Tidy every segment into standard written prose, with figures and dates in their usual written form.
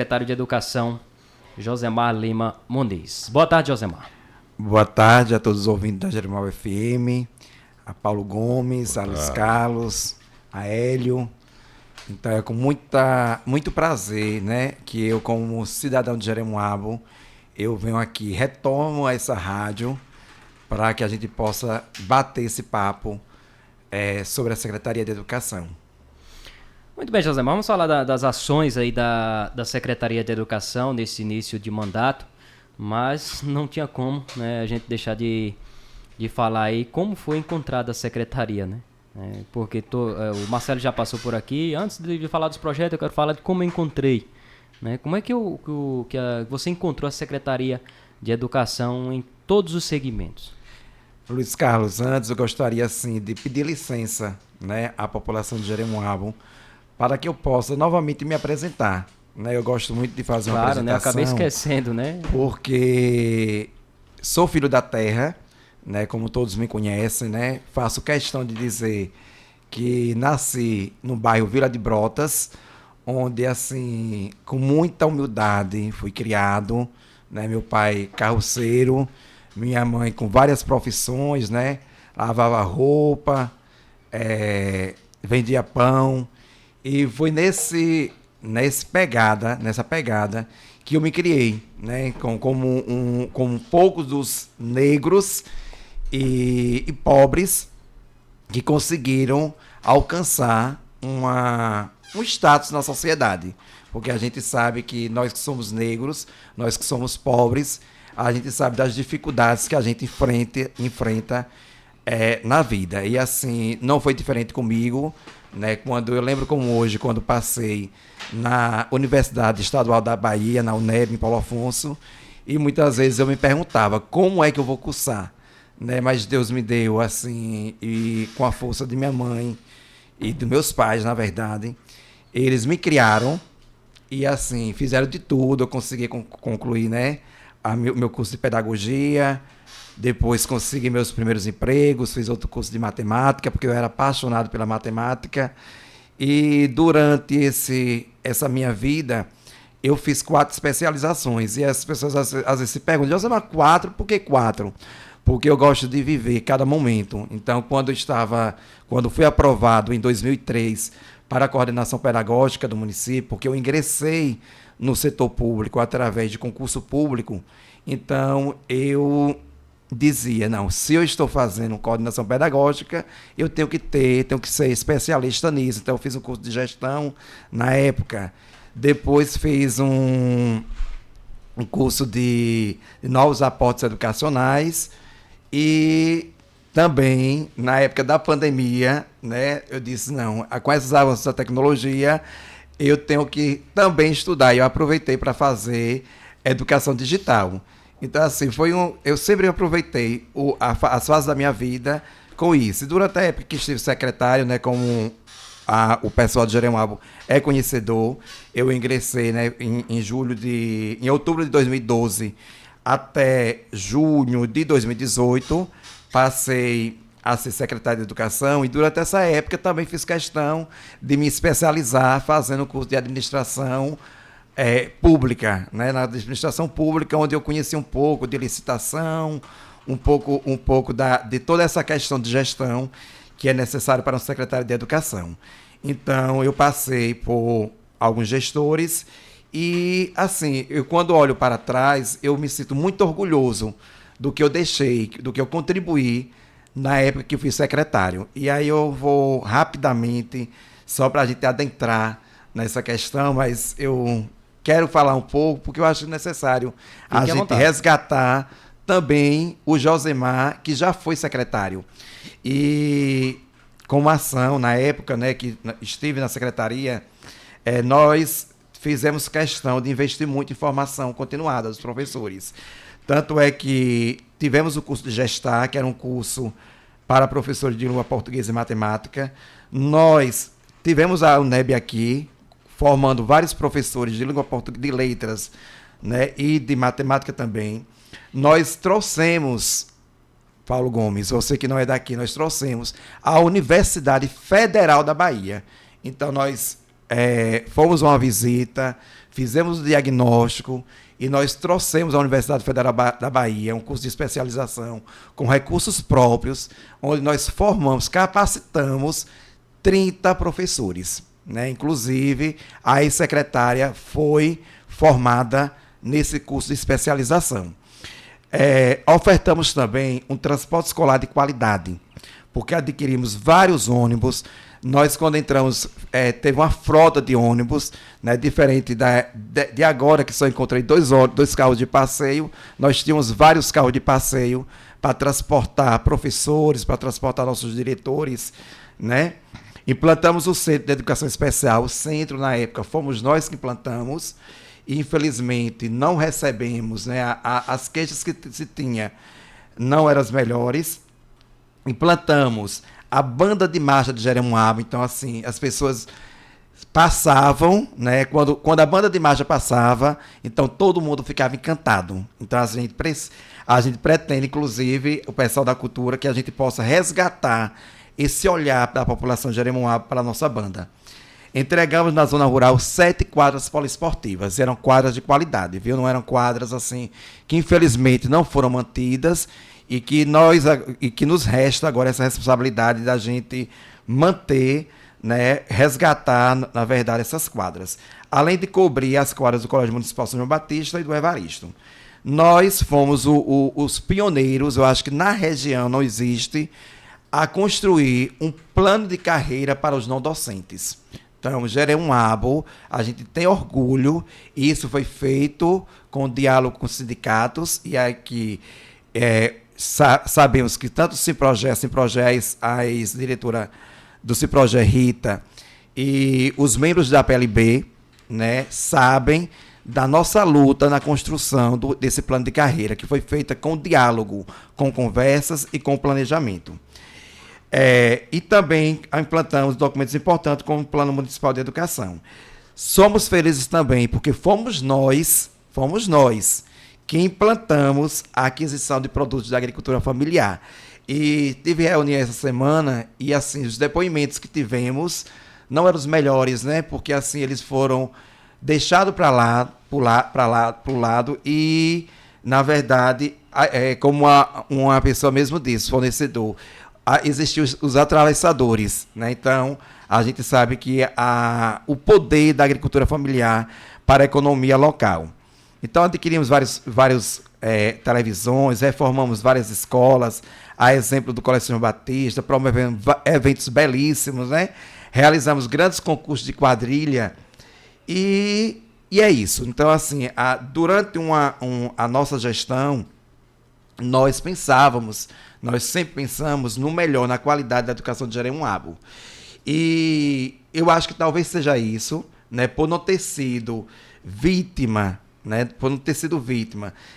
Secretário de Educação, Josemar Lima Muniz. Boa tarde, Josemar. Boa tarde a todos os ouvintes da Jeromel FM, a Paulo Gomes, a Luiz Carlos, a Hélio. Então é com muito prazer, né, que eu, como cidadão de Jeremoabo, eu venho aqui, retomo essa rádio para que a gente possa bater esse papo sobre a Secretaria de Educação. Muito bem, Josemar, vamos falar das ações aí da Secretaria de Educação nesse início de mandato, mas não tinha como, né, a gente deixar de falar aí como foi encontrada a Secretaria, né? Porque o Marcelo já passou por aqui. Antes de falar dos projetos, eu quero falar de como eu encontrei, né? Como é que você encontrou a Secretaria de Educação em todos os segmentos? Luiz Carlos, antes eu gostaria assim, de pedir licença, né, à população de Jeremoabo para que eu possa novamente me apresentar. Né? Eu gosto muito de fazer uma apresentação. Claro, né? Eu acabei esquecendo, né? Porque sou filho da terra, né? Como todos me conhecem, né? Faço questão de dizer que nasci no bairro Vila de Brotas, onde, assim, com muita humildade fui criado, né? Meu pai carroceiro, minha mãe com várias profissões, né? Lavava roupa, vendia pão, e foi nessa pegada que eu me criei, né? Como poucos dos negros e pobres que conseguiram alcançar um status na sociedade. Porque a gente sabe que nós que somos negros, nós que somos pobres, a gente sabe das dificuldades que a gente enfrenta na vida. E assim, não foi diferente comigo, né? Quando eu lembro como hoje, quando passei na Universidade Estadual da Bahia, na UNEB, em Paulo Afonso, e muitas vezes eu me perguntava como é que eu vou cursar, né? Mas Deus me deu, assim, e com a força de minha mãe e dos meus pais, na verdade, eles me criaram e, assim, fizeram de tudo. Eu consegui concluir, né, meu curso de pedagogia. Depois consegui meus primeiros empregos, fiz outro curso de matemática, porque eu era apaixonado pela matemática. E durante essa minha vida, eu fiz 4 especializações. E as pessoas às vezes se perguntam, Josemar, 4? Por que 4? Porque eu gosto de viver cada momento. Então, quando fui aprovado em 2003 para a coordenação pedagógica do município, porque eu ingressei no setor público através de concurso público, então eu dizia, não, se eu estou fazendo coordenação pedagógica, eu tenho que ser especialista nisso. Então eu fiz um curso de gestão na época, depois fiz um curso de novos aportes educacionais e também, na época da pandemia, né, eu disse, não, com esses avanços da tecnologia, eu tenho que também estudar. E eu aproveitei para fazer educação digital. Então, assim, eu sempre aproveitei as fases da minha vida com isso. E durante a época que estive secretário, né, como o pessoal de Jeremoabo é conhecedor, eu ingressei, né, em outubro de 2012 até junho de 2018, passei a ser secretário de Educação, e durante essa época também fiz questão de me especializar fazendo o curso de administração pública, né? Na administração pública, onde eu conheci um pouco de licitação, um pouco de toda essa questão de gestão que é necessário para um secretário de Educação. Então, eu passei por alguns gestores e, assim, quando olho para trás, eu me sinto muito orgulhoso do que eu deixei, do que eu contribuí na época que eu fui secretário. E aí eu vou rapidamente, só para a gente adentrar nessa questão, mas eu quero falar um pouco, porque eu acho necessário a gente resgatar também o Josemar, que já foi secretário. E como ação, na época, né, que estive na secretaria, nós fizemos questão de investir muito em formação continuada dos professores. Tanto é que tivemos o curso de Gestar, que era um curso para professores de língua portuguesa e matemática. Nós tivemos a UNEB aqui, formando vários professores de língua portuguesa, de letras, né, e de matemática também. Nós trouxemos, Paulo Gomes, você que não é daqui, nós trouxemos a Universidade Federal da Bahia. Então, nós fomos uma visita, fizemos o diagnóstico e nós trouxemos à Universidade Federal da Bahia um curso de especialização com recursos próprios, onde nós formamos, capacitamos 30 professores, né? Inclusive, a ex-secretária foi formada nesse curso de especialização. Ofertamos também um transporte escolar de qualidade, porque adquirimos vários ônibus. Nós, quando entramos, teve uma frota de ônibus, né, diferente de agora, que só encontrei dois carros de passeio. Nós tínhamos vários carros de passeio para transportar professores, para transportar nossos diretores, né? Implantamos o Centro de Educação Especial. O centro, na época, fomos nós que implantamos. E, infelizmente, não recebemos, né, as queixas que se tinha não eram as melhores. Implantamos a banda de marcha de Jeremoabo. Então, assim, as pessoas passavam, né, quando a banda de marcha passava, então todo mundo ficava encantado. Então, a gente pretende, inclusive, o pessoal da cultura, que a gente possa resgatar esse olhar da população de Jeremoabo para a nossa banda. Entregamos na zona rural 7 quadras poliesportivas. Eram quadras de qualidade, viu? Não eram quadras assim que infelizmente não foram mantidas e que nos resta agora essa responsabilidade da gente manter, né, resgatar, na verdade, essas quadras. Além de cobrir as quadras do Colégio Municipal São João Batista e do Evaristo. Nós fomos os pioneiros, eu acho que na região não existe, a construir um plano de carreira para os não docentes. Então, Jeremoabo, a gente tem orgulho, e isso foi feito com diálogo com os sindicatos, e aqui sabemos que tanto o Simprogé, a ex-diretora do Simprogé, Rita, e os membros da PLB, né, sabem da nossa luta na construção desse plano de carreira, que foi feita com diálogo, com conversas e com planejamento. E também implantamos documentos importantes como o Plano Municipal de Educação. Somos felizes também porque fomos nós que implantamos a aquisição de produtos da agricultura familiar. E tive reunião essa semana e, assim, os depoimentos que tivemos não eram os melhores, né? Porque, assim, eles foram deixados para o lado e, na verdade, como uma pessoa mesmo disse, fornecedor, existiam os atravessadores, né? Então, a gente sabe que o poder da agricultura familiar para a economia local. Então, adquirimos várias televisões, reformamos várias escolas, a exemplo do Colégio São João Batista, promovemos eventos belíssimos, né? Realizamos grandes concursos de quadrilha e é isso. Então, assim, durante a nossa gestão, nós sempre pensamos no melhor, na qualidade da educação de Jeremoabo. E eu acho que talvez seja isso, né, por não ter sido vítima, né,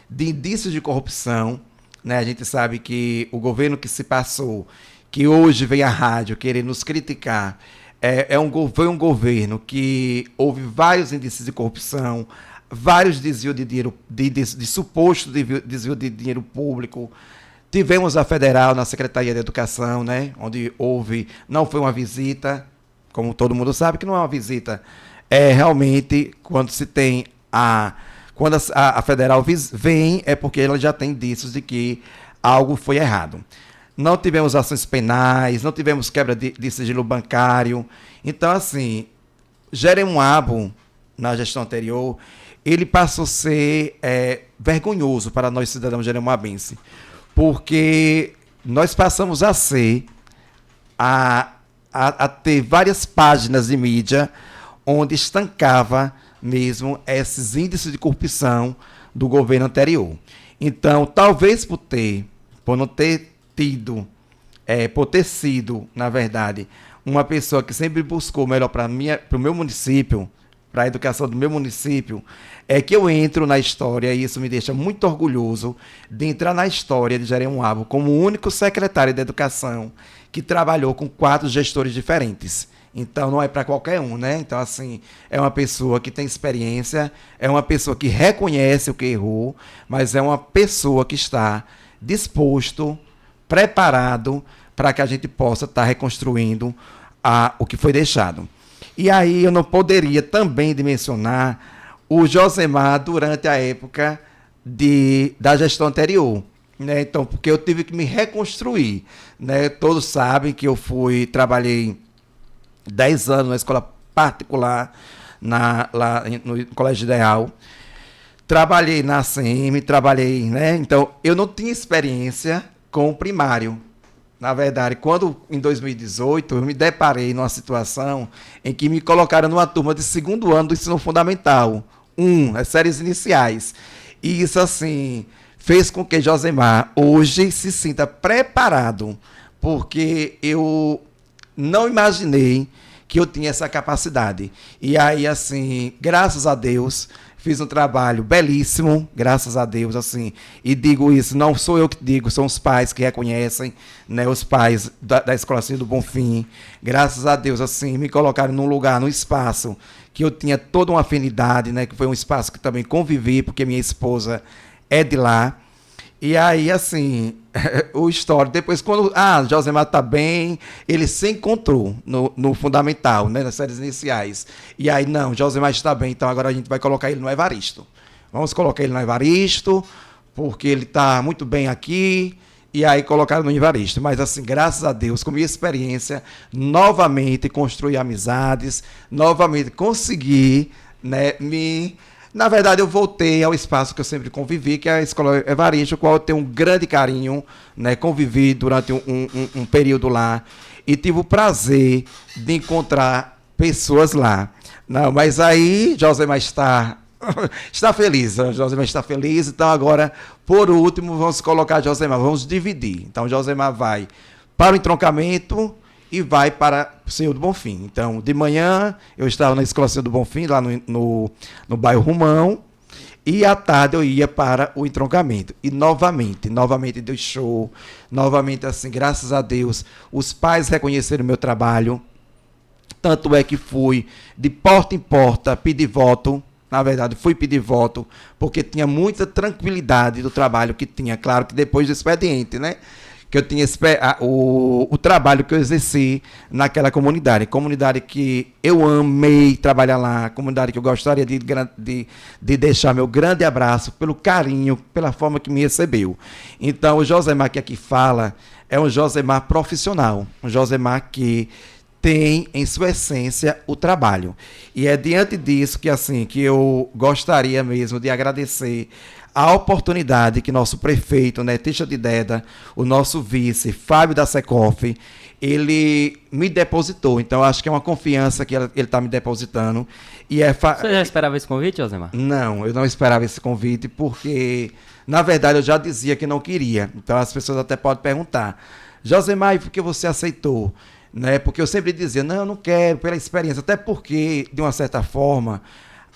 de indícios de corrupção, né? A gente sabe que o governo que se passou, que hoje vem à rádio querer nos criticar, foi um governo que houve vários indícios de corrupção, vários desvios de dinheiro, de suposto desvio de dinheiro público. Tivemos a federal na Secretaria de Educação, né, onde não foi uma visita, como todo mundo sabe que não é uma visita, realmente quando se tem quando a federal vem, é porque ela já tem indícios de que algo foi errado. Não tivemos ações penais, não tivemos quebra de sigilo bancário. Então, assim, Jeremoabo, na gestão anterior, ele passou a ser vergonhoso para nós cidadãos jeremoabenses, porque nós passamos a ter várias páginas de mídia onde estancava mesmo esses índices de corrupção do governo anterior. Então, talvez por ter sido, na verdade, uma pessoa que sempre buscou o melhor para o meu município, para a educação do meu município, é que eu entro na história, e isso me deixa muito orgulhoso de entrar na história de Jeremoabo como o único secretário de educação que trabalhou com 4 gestores diferentes. Então, não é para qualquer um, né? Então, assim, é uma pessoa que tem experiência, é uma pessoa que reconhece o que errou, mas é uma pessoa que está disposto, preparado para que a gente possa estar reconstruindo o que foi deixado. E aí eu não poderia também de mencionar o Josemar durante a época da gestão anterior. Né? Então, porque eu tive que me reconstruir. Né? Todos sabem que eu trabalhei 10 anos na escola particular, lá no Colégio Ideal. Trabalhei na ACM, né? Então, eu não tinha experiência com o primário. Na verdade, quando em 2018 eu me deparei numa situação em que me colocaram numa turma de segundo ano do ensino fundamental, as séries iniciais. E isso, assim, fez com que Josemar hoje se sinta preparado, porque eu não imaginei que eu tinha essa capacidade. E aí, assim, graças a Deus, fiz um trabalho belíssimo, graças a Deus, assim, e digo isso, não sou eu que digo, são os pais que reconhecem, né, os pais da Escola Cícero do Bonfim, graças a Deus, assim, me colocaram num lugar, num espaço, que eu tinha toda uma afinidade, né, que foi um espaço que também convivi, porque minha esposa é de lá. E aí, assim, o histórico, depois quando, Josemar tá bem, ele se encontrou no fundamental, né, nas séries iniciais. E aí, não, Josemar está bem, então agora a gente vai colocar ele no Evaristo. Vamos colocar ele no Evaristo, porque ele tá muito bem aqui, e aí colocaram no Evaristo. Mas, assim, graças a Deus, com minha experiência, novamente construí amizades, novamente consegui, né, Na verdade, eu voltei ao espaço que eu sempre convivi, que é a Escola Evaristo, com a qual eu tenho um grande carinho, né? Convivi durante um período lá e tive o prazer de encontrar pessoas lá. Não, mas aí, Josemar está feliz. Josemar está feliz, então agora, por último, vamos colocar Josemar, vamos dividir. Então, Josemar vai para o entroncamento e vai para o Senhor do Bonfim. Então, de manhã, eu estava na Escola Senhor do Bonfim, lá no bairro Rumão, e à tarde eu ia para o entroncamento. E novamente deu show, novamente, assim, graças a Deus, os pais reconheceram o meu trabalho, tanto é que fui de porta em porta pedir voto. Na verdade, fui pedir voto, porque tinha muita tranquilidade do trabalho que tinha, claro que depois do expediente, né? Que eu tinha o trabalho que eu exerci naquela comunidade que eu amei trabalhar lá, comunidade que eu gostaria de deixar meu grande abraço pelo carinho, pela forma que me recebeu. Então, o Josemar que aqui fala é um Josemar profissional, um Josemar que tem em sua essência o trabalho. E é diante disso que, assim, que eu gostaria mesmo de agradecer a oportunidade que nosso prefeito, né, Tisha de Deda, o nosso vice, Fábio da Secoff, ele me depositou. Então, acho que é uma confiança que ele está me depositando. Você já esperava esse convite, Josemar? Não, eu não esperava esse convite, porque, na verdade, eu já dizia que não queria. Então, as pessoas até podem perguntar, Josemar, por que você aceitou? Né? Porque eu sempre dizia, não, eu não quero, pela experiência. Até porque, de uma certa forma,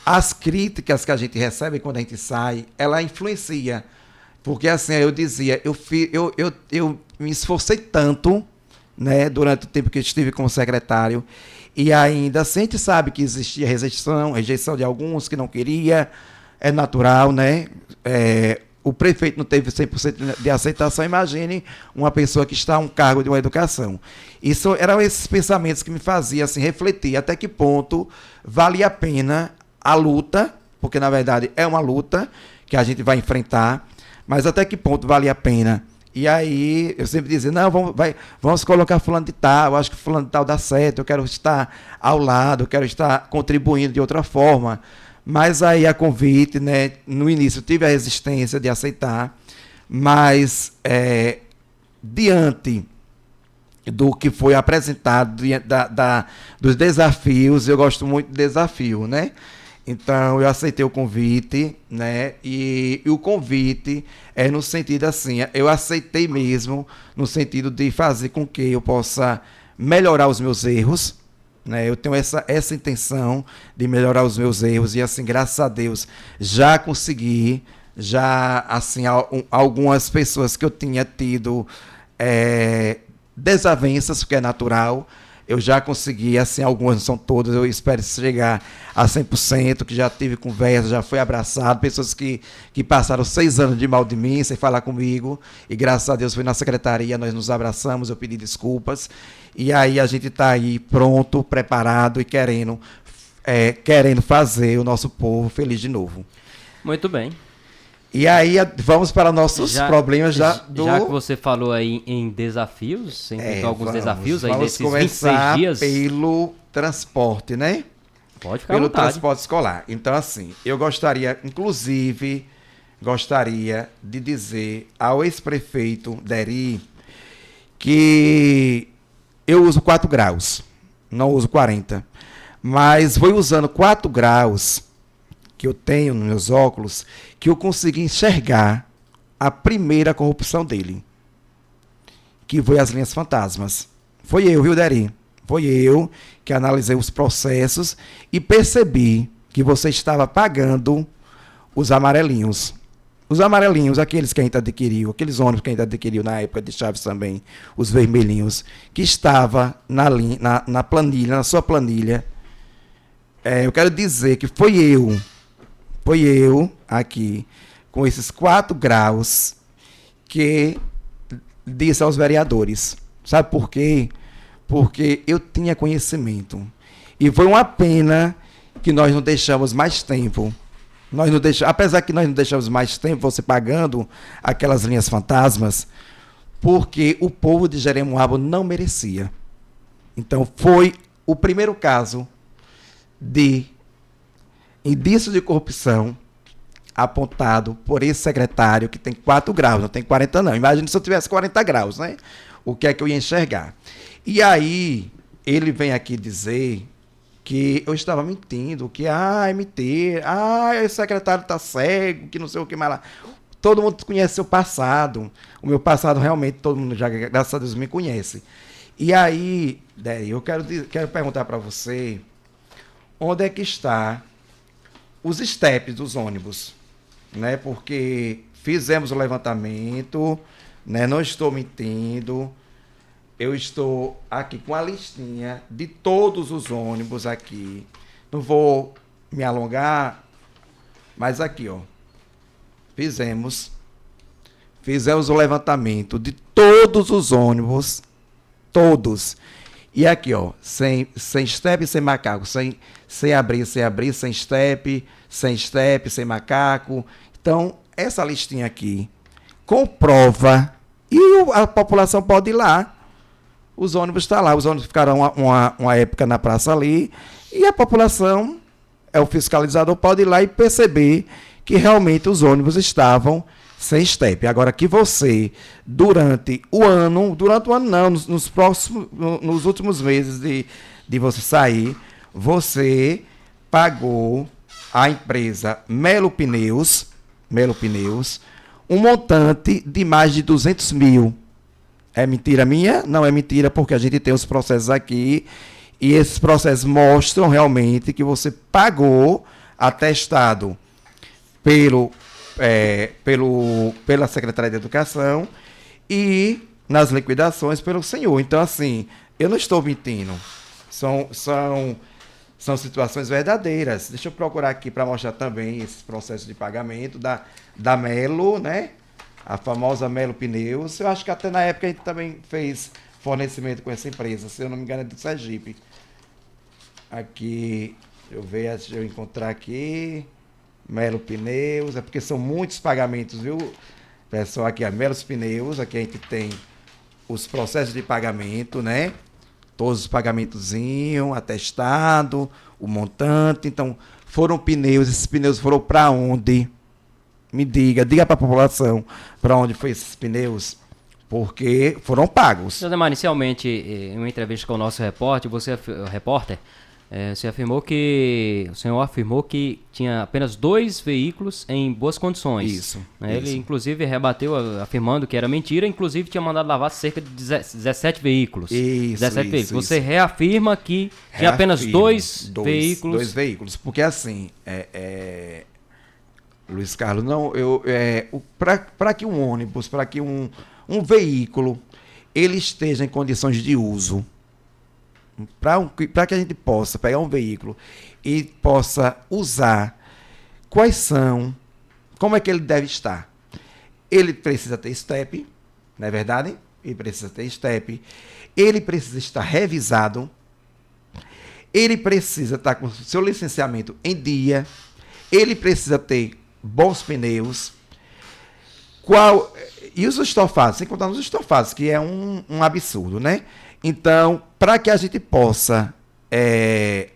as críticas que a gente recebe quando a gente sai, ela influencia. Porque, assim, eu dizia, eu me esforcei tanto, né, durante o tempo que eu estive como secretário, e ainda, assim, a gente sabe que existia rejeição de alguns que não queria, é natural, né? O prefeito não teve 100% de aceitação, imagine uma pessoa que está a um cargo de uma educação. Isso eram esses pensamentos que me faziam, assim, refletir até que ponto valia a pena a luta, porque na verdade é uma luta que a gente vai enfrentar, mas até que ponto vale a pena. E aí eu sempre dizia, não, vamos colocar fulano de tal, eu acho que fulano de tal dá certo, eu quero estar ao lado, eu quero estar contribuindo de outra forma. Mas aí a convite, né, no início tive a resistência de aceitar, mas diante do que foi apresentado, dos desafios, eu gosto muito de desafio, né? Então, eu aceitei o convite, né? E o convite é no sentido assim, eu aceitei mesmo no sentido de fazer com que eu possa melhorar os meus erros, né? Eu tenho essa intenção de melhorar os meus erros e, assim, graças a Deus, já consegui, assim, algumas pessoas que eu tinha tido desavenças, porque é natural, eu já consegui, assim, algumas, não são todas, eu espero chegar a 100%, que já tive conversa, já fui abraçado, pessoas que passaram 6 anos de mal de mim, sem falar comigo, e graças a Deus foi na secretaria, nós nos abraçamos, eu pedi desculpas, e aí a gente está aí pronto, preparado e querendo querendo fazer o nosso povo feliz de novo. Muito bem. E aí vamos para nossos problemas Já que você falou aí em desafios, você enfrentou alguns desafios aí nesses 26 dias. Pelo transporte, né? Pode ficar à pelo vontade. Transporte escolar. Então, assim, eu inclusive, gostaria de dizer ao ex-prefeito Deri que eu uso 4 graus, não uso 40, mas vou usando 4 graus que eu tenho nos meus óculos, que eu consegui enxergar a primeira corrupção dele, que foi as linhas fantasmas. Foi eu, viu, Deri? Foi eu que analisei os processos e percebi que você estava pagando os amarelinhos. Os amarelinhos, aqueles que a gente adquiriu, aqueles ônibus que a gente adquiriu na época de Chaves também, os vermelhinhos, que estava na planilha, na sua planilha. Eu quero dizer que foi eu aqui, com esses 4 graus, que disse aos vereadores. Sabe por quê? Porque eu tinha conhecimento. E foi uma pena que nós não deixamos mais tempo. Apesar que nós não deixamos mais tempo você pagando aquelas linhas fantasmas, porque o povo de Jeremoabo não merecia. Então foi o primeiro caso de indício de corrupção apontado por esse secretário que tem 4 graus, não tem 40 não. Imagina se eu tivesse 40 graus, né? O que é que eu ia enxergar? E aí, ele vem aqui dizer que eu estava mentindo, que, é mentira, esse secretário está cego, que não sei o que mais lá. Todo mundo conhece seu passado. O meu passado, realmente, todo mundo já, graças a Deus, me conhece. E aí, Deri, eu quero perguntar para você, onde é que está os steps dos ônibus, né? Porque fizemos o levantamento, né? Não estou mentindo. Eu estou aqui com a listinha de todos os ônibus aqui. Não vou me alongar, mas aqui, ó. Fizemos o levantamento de todos os ônibus, todos. E aqui, ó, sem step, sem macaco, sem abrir, sem step, sem macaco. Então, essa listinha aqui comprova e a população pode ir lá. Os ônibus estão lá, os ônibus ficaram uma época na praça ali, e a população, o fiscalizador pode ir lá e perceber que realmente os ônibus estavam sem step. Agora que você, durante o ano não, nos últimos meses de você sair, você pagou à empresa Melo Pneus, um montante de mais de 200 mil. É mentira minha? Não é mentira, porque a gente tem os processos aqui e esses processos mostram realmente que você pagou atestado pela Secretaria de Educação e nas liquidações pelo senhor. Então, assim, eu não estou mentindo. São situações verdadeiras. Deixa eu procurar aqui para mostrar também esses processos de pagamento da Melo, né? A famosa Melo Pneus. Eu acho que até na época a gente também fez fornecimento com essa empresa, se eu não me engano é do Sergipe. Aqui, deixa eu encontrar aqui. Melo Pneus, é porque são muitos pagamentos, viu? Pessoal, aqui a Melo Pneus, aqui a gente tem os processos de pagamento, né? Todos os pagamentozinhos, atestado, o montante. Então, foram pneus, esses pneus foram para onde? Me diga para a população para onde foi esses pneus, porque foram pagos. José, inicialmente, em uma entrevista com o nosso repórter, você afirmou que o senhor afirmou que tinha apenas 2 veículos em boas condições. Isso. Ele, inclusive, rebateu afirmando que era mentira, inclusive tinha mandado lavar cerca de 17 veículos. Isso. Você reafirma que tinha apenas 2 veículos. 2 veículos, porque assim, Luiz Carlos, não, para que um ônibus, para que um veículo, ele esteja em condições de uso, para que a gente possa pegar um veículo e possa usar, como é que ele deve estar? Ele precisa ter step, não é verdade? Ele precisa ter step, ele precisa estar revisado, ele precisa estar com o seu licenciamento em dia, ele precisa ter bons pneus. E os estofados, sem contar nos estofados, que é um absurdo, né? Então, para que a gente possa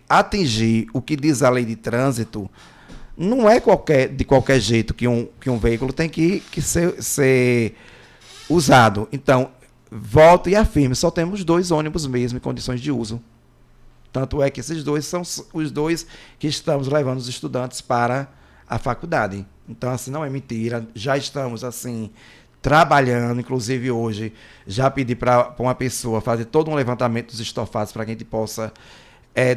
atingir o que diz a lei de trânsito, não é de qualquer jeito que um veículo tem que ser usado. Então, volto e afirmo, só temos 2 ônibus mesmo em condições de uso. Tanto é que esses 2 são os 2 que estamos levando os estudantes para a faculdade. Então, assim, não é mentira. Já estamos, assim, trabalhando. Inclusive, hoje, já pedi para uma pessoa fazer todo um levantamento dos estofados para que a gente possa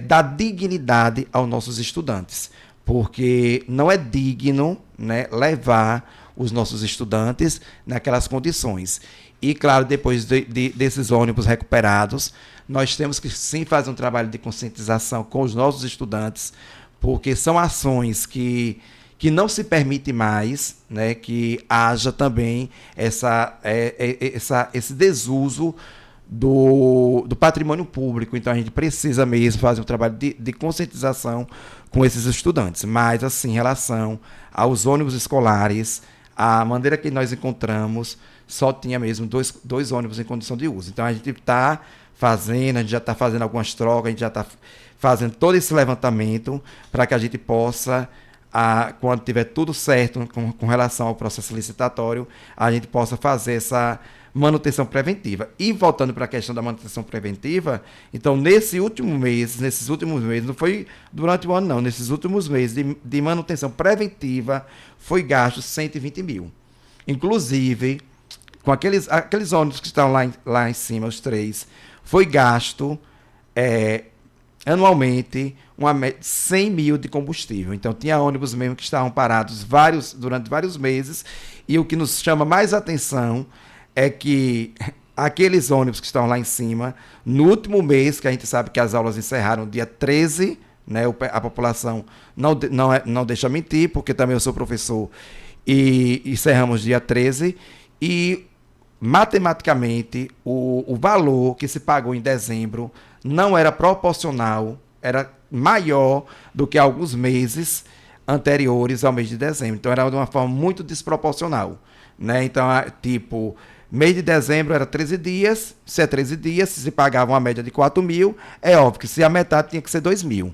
dar dignidade aos nossos estudantes. Porque não é digno, né, levar os nossos estudantes naquelas condições. E, claro, depois desses ônibus recuperados, nós temos que sim fazer um trabalho de conscientização com os nossos estudantes, porque são ações que não se permite mais, né, que haja também esse desuso do patrimônio público. Então, a gente precisa mesmo fazer um trabalho de conscientização com esses estudantes. Mas, assim, em relação aos ônibus escolares, a maneira que nós encontramos, só tinha mesmo dois ônibus em condição de uso. Então, a gente está fazendo, a gente já está fazendo algumas trocas, a gente já está fazendo todo esse levantamento para que a gente possa, quando tiver tudo certo com relação ao processo licitatório, a gente possa fazer essa manutenção preventiva. E voltando para a questão da manutenção preventiva, então, nesses últimos meses, não foi durante o ano não, nesses últimos meses de manutenção preventiva, foi gasto 120 mil. Inclusive, com aqueles ônibus que estão lá em cima, os 3, foi gasto anualmente 100 mil de combustível. Então, tinha ônibus mesmo que estavam parados durante vários meses, e o que nos chama mais atenção é que aqueles ônibus que estão lá em cima, no último mês, que a gente sabe que as aulas encerraram dia 13, né, a população não deixa mentir, porque também eu sou professor, e encerramos dia 13, e matematicamente o valor que se pagou em dezembro não era proporcional, era maior do que alguns meses anteriores ao mês de dezembro. Então, era de uma forma muito desproporcional, né? Então, tipo, mês de dezembro era 13 dias, se é 13 dias, se pagava uma média de 4 mil, é óbvio que se a metade tinha que ser 2 mil.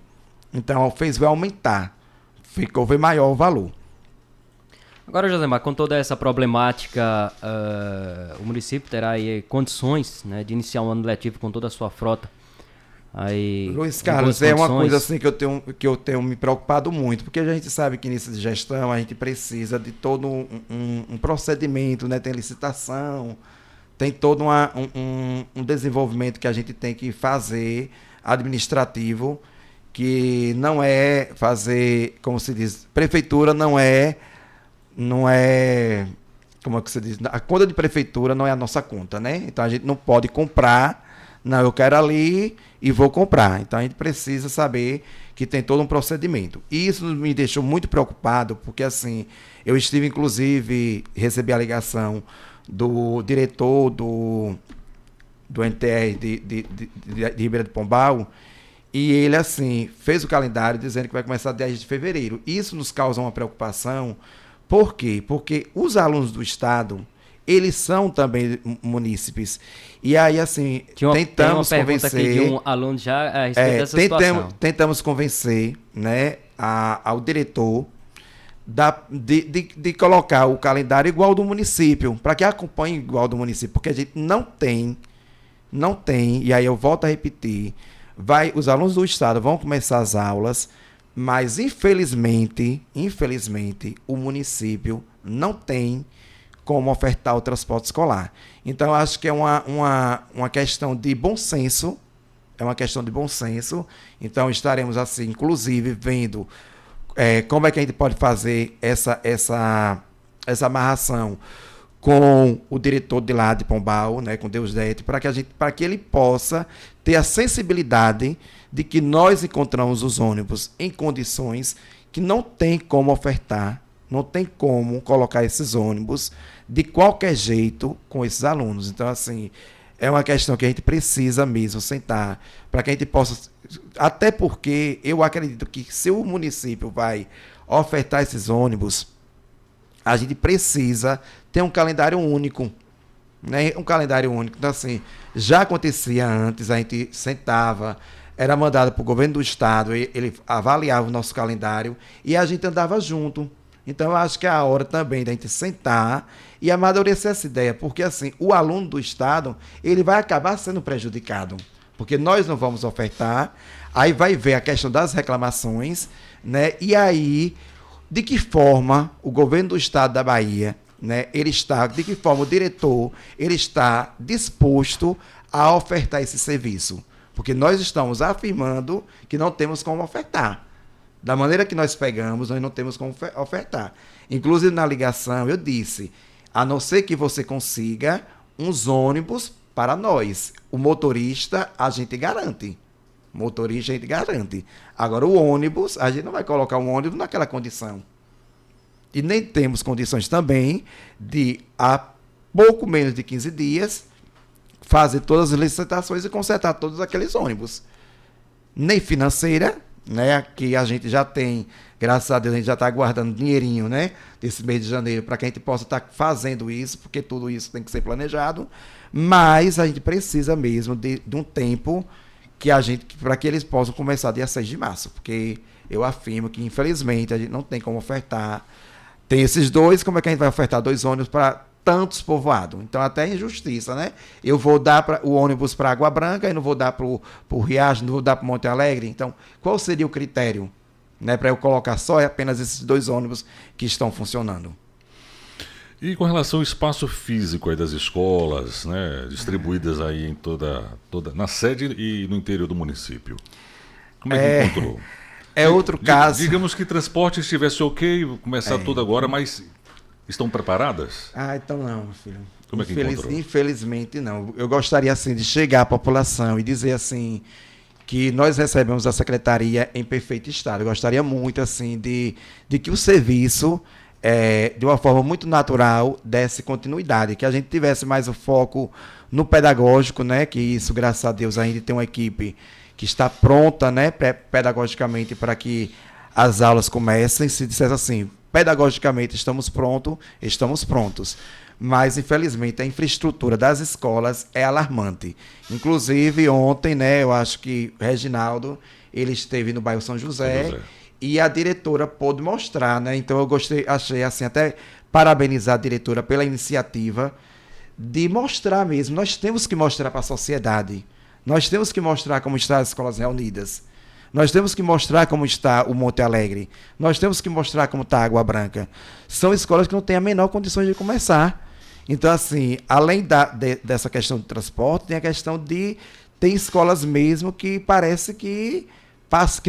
Então, veio aumentar, veio maior o valor. Agora, Josemar, com toda essa problemática, o município terá aí condições, né, de iniciar um ano letivo com toda a sua frota. Aí, Luiz Carlos, uma coisa assim que eu tenho me preocupado muito, porque a gente sabe que início de gestão a gente precisa de todo um procedimento, né? Tem licitação, tem todo um desenvolvimento que a gente tem que fazer administrativo, que não é fazer, como se diz, prefeitura não é, como é que se diz, a conta de prefeitura não é a nossa conta, né? Então a gente não pode comprar, não, eu quero ali e vou comprar. Então a gente precisa saber que tem todo um procedimento. E isso me deixou muito preocupado, porque assim, eu estive inclusive, recebi a ligação do diretor do NTR de Ribeira de Pombal, e ele assim, fez o calendário dizendo que vai começar 10 de fevereiro. Isso nos causa uma preocupação. Por quê? Porque os alunos do estado, eles são também munícipes. E aí, assim, tentamos convencer... Aqui de um aluno já a respeito dessa situação. Tentamos convencer, né, ao diretor de colocar o calendário igual ao do município, para que acompanhe igual ao do município, porque a gente não tem, e aí eu volto a repetir, os alunos do estado vão começar as aulas, mas infelizmente, o município não tem como ofertar o transporte escolar. Então, eu acho que é uma questão de bom senso, Então, estaremos, assim, inclusive, vendo como é que a gente pode fazer essa amarração com o diretor de lá de Pombal, né, com Deusdete, para que ele possa ter a sensibilidade de que nós encontramos os ônibus em condições que não tem como ofertar, não tem como colocar esses ônibus de qualquer jeito com esses alunos. Então, assim, é uma questão que a gente precisa mesmo sentar, para que a gente possa... Até porque eu acredito que se o município vai ofertar esses ônibus, a gente precisa ter um calendário único, né? Um calendário único. Então, assim, já acontecia antes, a gente sentava, era mandado para o governo do estado, ele avaliava o nosso calendário e a gente andava junto. Então, eu acho que é a hora também da gente sentar e amadurecer essa ideia, porque assim, o aluno do estado, ele vai acabar sendo prejudicado, porque nós não vamos ofertar, aí vai ver a questão das reclamações, né? E aí, de que forma o governo do estado da Bahia, né, de que forma o diretor, ele está disposto a ofertar esse serviço? Porque nós estamos afirmando que não temos como ofertar. Da maneira que nós pegamos, nós não temos como ofertar. Inclusive, na ligação, eu disse, a não ser que você consiga uns ônibus para nós. O motorista, a gente garante. Motorista, a gente garante. Agora, o ônibus, a gente não vai colocar um ônibus naquela condição. E nem temos condições também de, há pouco menos de 15 dias, fazer todas as licitações e consertar todos aqueles ônibus. Nem financeira, né, que a gente já tem, graças a Deus, a gente já está guardando dinheirinho, né, desse mês de janeiro, para que a gente possa estar fazendo isso, porque tudo isso tem que ser planejado, mas a gente precisa mesmo de um tempo para que eles possam começar dia 6 de março, porque eu afirmo que, infelizmente, a gente não tem como ofertar. Tem esses dois, como é que a gente vai ofertar 2 ônibus para tantos povoados? Então, até é injustiça, né? Eu vou dar o ônibus para Água Branca e não vou dar para o Riacho, não vou dar para Monte Alegre. Então, qual seria o critério, né, para eu colocar só apenas esses 2 ônibus que estão funcionando? E com relação ao espaço físico aí das escolas, né, distribuídas aí em toda na sede e no interior do município, como é que encontrou? É outro caso. Digamos que transporte estivesse ok, começar tudo agora, mas estão preparadas? Então não, meu filho. Como é que encontrou? Infelizmente não. Eu gostaria assim de chegar à população e dizer assim que nós recebemos a secretaria em perfeito estado. Eu gostaria muito assim de que o serviço, de uma forma muito natural, desse continuidade, que a gente tivesse mais o foco no pedagógico, né? Que isso, graças a Deus, a gente tem uma equipe que está pronta, né, pedagogicamente, para que as aulas comecem. Se dissesse assim, pedagogicamente estamos prontos. Mas, infelizmente, a infraestrutura das escolas é alarmante. Inclusive, ontem, né, eu acho que o Reginaldo, ele esteve no bairro São José. E a diretora pôde mostrar, né? Então, achei assim, até parabenizar a diretora pela iniciativa de mostrar mesmo. Nós temos que mostrar para a sociedade. Nós temos que mostrar como estão as escolas reunidas. Nós temos que mostrar como está o Monte Alegre. Nós temos que mostrar como está a Água Branca. São escolas que não têm a menor condição de começar. Então, assim, além dessa questão de transporte, tem a questão de... Tem escolas mesmo que parece que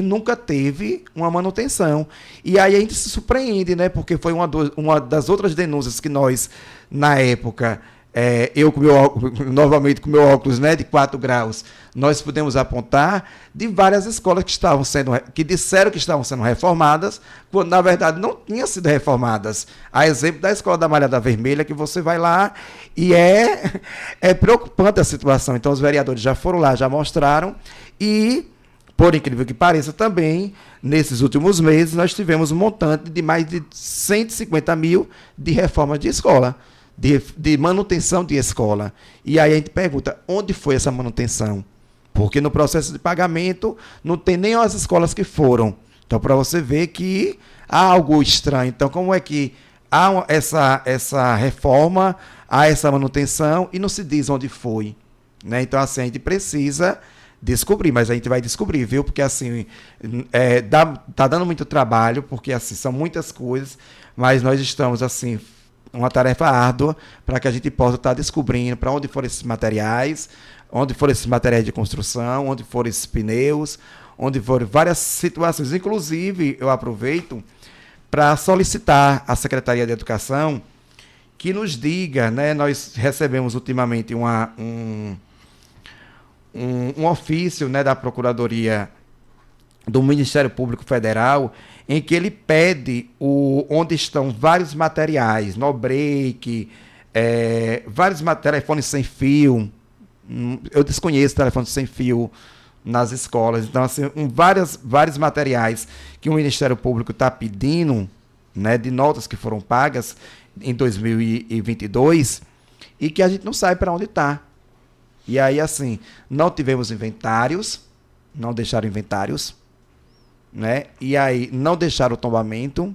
nunca teve uma manutenção. E aí a gente se surpreende, né? Porque foi uma das outras denúncias que nós, na época... eu novamente com meu óculos, né, de 4 graus, nós pudemos apontar de várias escolas que disseram que estavam sendo reformadas, quando na verdade não tinham sido reformadas. A exemplo da Escola da Malhada Vermelha, que você vai lá e é preocupante a situação. Então os vereadores já foram lá, já mostraram e, por incrível que pareça também, nesses últimos meses nós tivemos um montante de mais de 150 mil de reformas de escola. De manutenção de escola. E aí a gente pergunta, onde foi essa manutenção? Porque no processo de pagamento não tem nem as escolas que foram. Então, para você ver que há algo estranho. Então, como é que há essa reforma, há essa manutenção e não se diz onde foi? Né? Então, assim, a gente precisa descobrir, mas a gente vai descobrir, viu? Porque, assim, tá dando muito trabalho, porque, assim, são muitas coisas, mas nós estamos, assim... uma tarefa árdua para que a gente possa estar descobrindo para onde foram esses materiais de construção, onde foram esses pneus, onde foram várias situações. Inclusive, eu aproveito para solicitar à Secretaria de Educação que nos diga, né, nós recebemos ultimamente um ofício, né, da Procuradoria do Ministério Público Federal, em que ele pede onde estão vários materiais, no break, vários telefones sem fio, Eu desconheço telefone sem fio nas escolas. Então, assim, vários materiais que o Ministério Público está pedindo, né, de notas que foram pagas em 2022 e que a gente não sabe para onde está. E aí, assim, não tivemos inventários, não deixaram inventários, né? E aí não deixaram o tombamento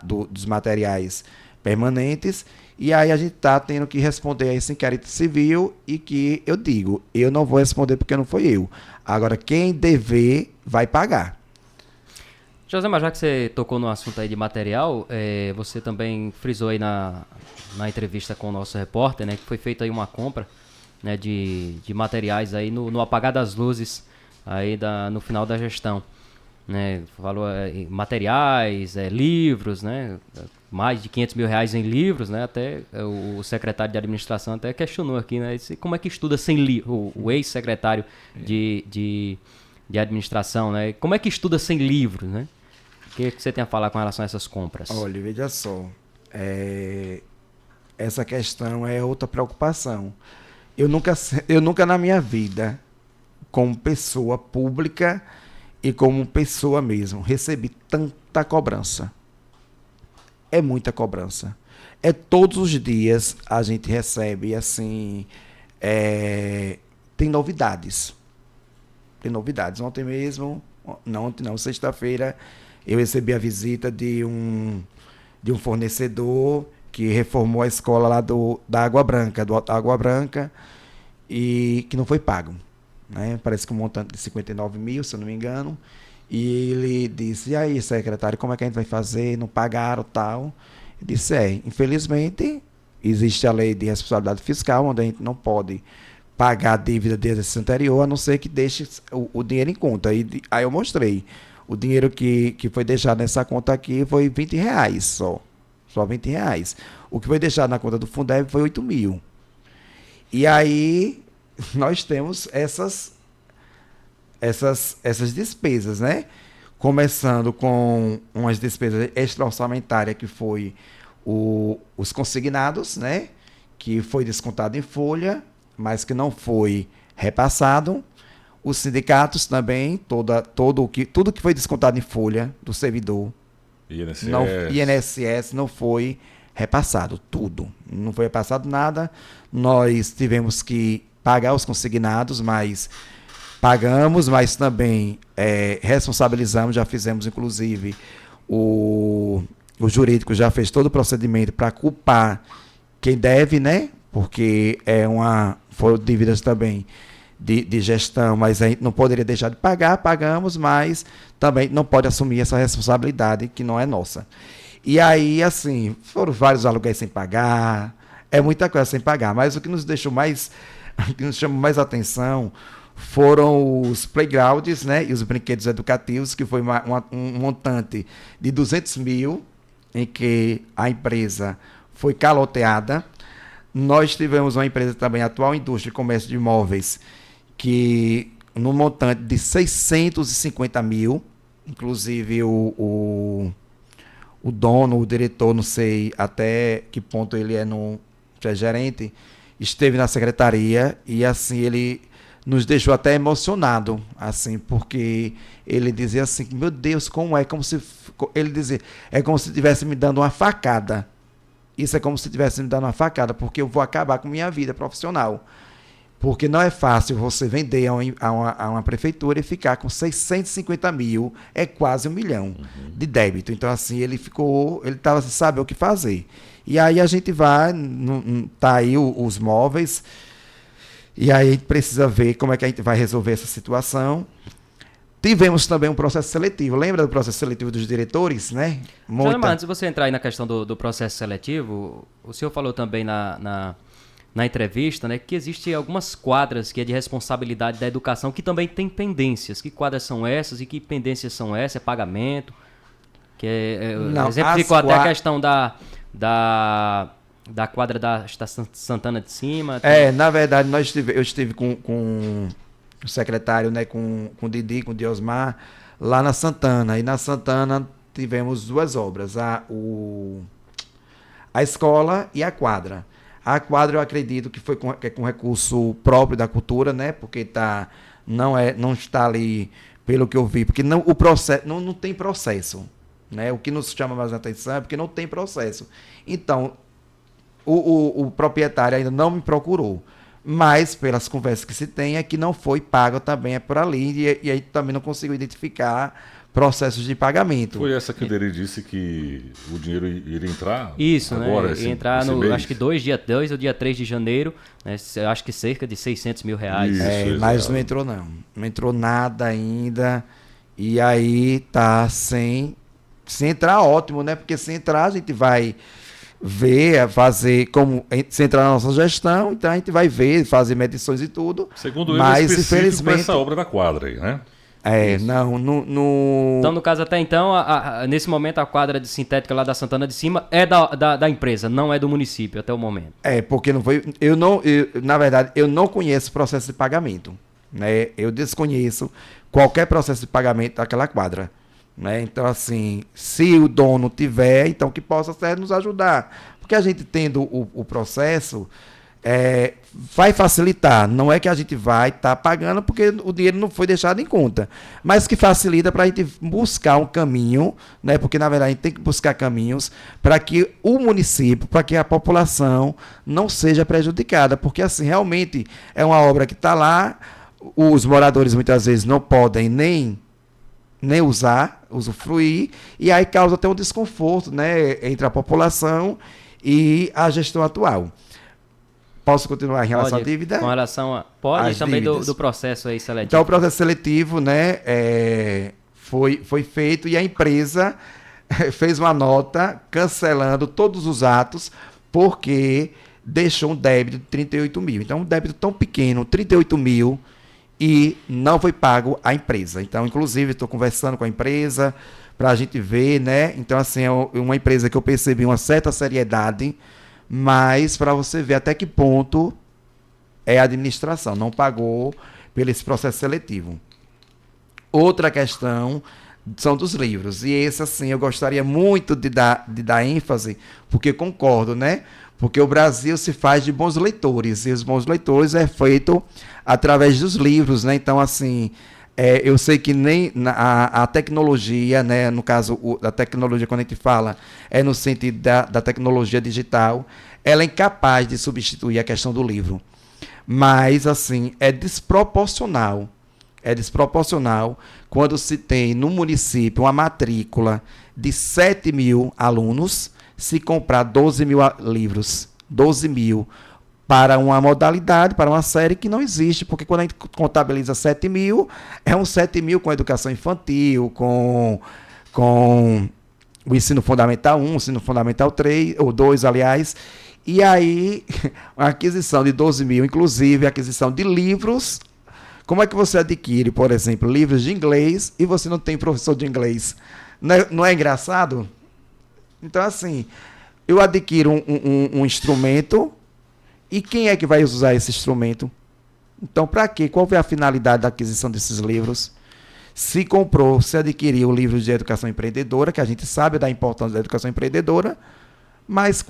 dos materiais permanentes. E aí a gente está tendo que responder a esse inquérito civil e que eu digo, eu não vou responder porque não foi eu. Agora, quem dever vai pagar. Josemar, já que você tocou no assunto aí de material, você também frisou aí na entrevista com o nosso repórter, né, que foi feita aí uma compra, né, de materiais aí no apagar das luzes aí no final da gestão, né, falou materiais, livros, né, mais de R$500 mil em livros, né, até o secretário de administração até questionou aqui, né, como é que estuda sem livro, o ex-secretário de administração, né, como é que estuda sem livros, né? O que você tem a falar com relação a essas compras? Olha, veja só, essa questão é outra preocupação. Eu nunca na minha vida, como pessoa pública e como pessoa mesmo, recebi tanta cobrança. É muita cobrança. Todos os dias a gente recebe, assim, tem novidades. Tem novidades. Ontem mesmo, não, sexta-feira, eu recebi a visita de um fornecedor que reformou a escola lá da Água Branca, do Água Branca, e que não foi pago, né? Parece que um montante de 59 mil, se eu não me engano. E ele disse, e aí, secretário, como é que a gente vai fazer? Não pagaram, tal. Eu disse, infelizmente, existe a lei de responsabilidade fiscal, onde a gente não pode pagar a dívida desse anterior, a não ser que deixe o dinheiro em conta. Aí eu mostrei. O dinheiro que foi deixado nessa conta aqui foi R$20 só. Só R$20. O que foi deixado na conta do Fundeb foi 8 mil. E aí nós temos essas despesas, né? Começando com umas despesas extra-orçamentárias, que foi os consignados, né? Que foi descontado em folha, mas que não foi repassado. Os sindicatos também, tudo que foi descontado em folha do servidor, INSS não foi repassado, tudo. Não foi repassado nada. Nós tivemos que pagar os consignados, mas pagamos, mas também responsabilizamos, já fizemos, inclusive, o jurídico já fez todo o procedimento para culpar quem deve, né? Porque foram dívidas também de gestão, mas a gente não poderia deixar de pagar, pagamos, mas também não pode assumir essa responsabilidade que não é nossa. E aí, assim, foram vários aluguéis sem pagar, muita coisa sem pagar, mas o que nos chamou mais atenção foram os playgrounds, né, e os brinquedos educativos, que foi um montante de 200 mil, em que a empresa foi caloteada. Nós tivemos uma empresa também, a Atual Indústria e Comércio de Imóveis, que no montante de 650 mil, inclusive o dono, o diretor, não sei até que ponto ele é gerente, esteve na secretaria e assim ele nos deixou até emocionado, assim, porque ele dizia assim, meu Deus, ele dizia, é como se estivesse me dando uma facada. Isso é como se estivesse me dando uma facada, porque eu vou acabar com minha vida profissional. Porque não é fácil você vender a uma prefeitura e ficar com 650 mil, é quase 1 milhão de débito. Então, assim, ele estava sem saber o que fazer. E aí a gente tá aí os móveis, e aí a gente precisa ver como é que a gente vai resolver essa situação. Tivemos também um processo seletivo. Lembra do processo seletivo dos diretores, né? Antes de você entrar aí na questão do processo seletivo, o senhor falou também na entrevista, né, que existem algumas quadras que é de responsabilidade da educação que também tem pendências. Que quadras são essas e que pendências são essas? É pagamento? Exemplificou até a questão da quadra da Santana de Cima. Na verdade, eu estive com o secretário, né, com o Didi, com o Diosmar, lá na Santana. E na Santana tivemos 2 obras, a escola e a quadra. A quadra eu acredito que que é com recurso próprio da cultura, né? Porque não está ali, pelo que eu vi, porque o processo, não tem processo. Né? O que nos chama mais atenção é porque não tem processo. Então, o proprietário ainda não me procurou. Mas, pelas conversas que se tem, é que não foi pago também, é por ali, e aí também não consigo identificar processos de pagamento. Foi essa que o Deri disse que o dinheiro iria entrar? Isso, agora, né? Ia entrar acho que dia 2 ou dia 3 de janeiro, né? Acho que cerca de R$600 mil. Isso, mas não entrou não. Não entrou nada ainda. E aí tá sem entrar, ótimo, né? Porque se entrar, a gente vai ver, fazer, se entrar na nossa gestão, então a gente vai ver, fazer medições e tudo. Segundo ele, mas infelizmente essa obra da quadra aí, né? Então, no caso, até então, nesse momento, a quadra de sintética lá da Santana de Cima é da empresa, não é do município até o momento. Porque não foi. Na verdade, eu não conheço o processo de pagamento. Né? Eu desconheço qualquer processo de pagamento daquela quadra. Né? Então, assim, se o dono tiver, então que possa nos ajudar. Porque a gente tendo o processo, vai facilitar. Não é que a gente vai estar pagando porque o dinheiro não foi deixado em conta. Mas que facilita para a gente buscar um caminho, né? Porque, na verdade, a gente tem que buscar caminhos para que o município, para que a população não seja prejudicada. Porque, assim, realmente é uma obra que está lá, os moradores muitas vezes não podem nem usufruir, e aí causa até um desconforto, né, entre a população e a gestão atual. Posso continuar em relação à dívida? Com relação pode, e também do processo aí seletivo. Então, o processo seletivo, né, foi feito e a empresa fez uma nota cancelando todos os atos porque deixou um débito de 38 mil. Então, um débito tão pequeno, 38 mil, e não foi pago à empresa. Então, inclusive, estou conversando com a empresa para a gente ver, né? Então, assim, é uma empresa que eu percebi uma certa seriedade, mas para você ver até que ponto a administração não pagou pelo esse processo seletivo. Outra questão são dos livros. E esse, assim, eu gostaria muito de dar ênfase, porque concordo, né? Porque o Brasil se faz de bons leitores, e os bons leitores é feito através dos livros, né? Então, assim, eu sei que nem a tecnologia, né? No caso, a tecnologia, quando a gente fala, é no sentido da tecnologia digital, ela é incapaz de substituir a questão do livro. Mas, assim, é desproporcional quando se tem no município uma matrícula de 7 mil alunos, se comprar 12 mil livros, 12 mil, para uma modalidade, para uma série que não existe, porque quando a gente contabiliza 7 mil, é um 7 mil com educação infantil, com o ensino fundamental 1, ensino fundamental 3, ou 2, aliás, e aí a aquisição de 12 mil, inclusive a aquisição de livros. Como é que você adquire, por exemplo, livros de inglês e você não tem professor de inglês? Não é engraçado? Então, assim, eu adquiro um instrumento e quem é que vai usar esse instrumento? Então, para quê? Qual foi a finalidade da aquisição desses livros? Se adquiriu livros de educação empreendedora, que a gente sabe da importância da educação empreendedora, mas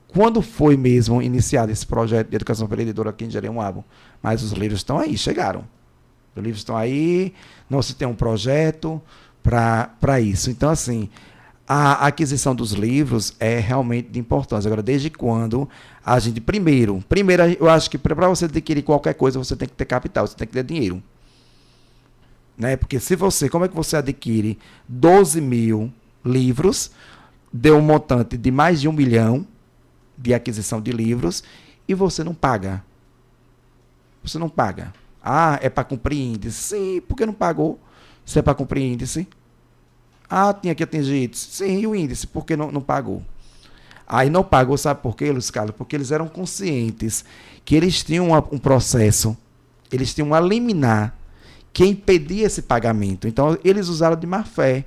quando foi mesmo iniciado esse projeto de educação empreendedora aqui em Jeremoabo? Mas os livros estão aí, chegaram. Os livros estão aí, não se tem um projeto para isso. Então, assim, a aquisição dos livros é realmente de importância. Agora, desde quando a gente... Primeiro, eu acho que para você adquirir qualquer coisa, você tem que ter capital, você tem que ter dinheiro. Né? Porque como é que você adquire 12 mil livros, deu um montante de mais de 1 milhão de aquisição de livros, e você não paga? Você não paga. Ah, é para cumprir índice? Sim, por que não pagou? Se é para cumprir índice... Ah, tinha que atingir índice. Sim, e o índice? Por que não pagou? Aí não pagou, sabe por quê, Luiz Carlos? Porque eles eram conscientes que eles tinham um processo, eles tinham uma liminar que impedia esse pagamento. Então, eles usaram de má fé.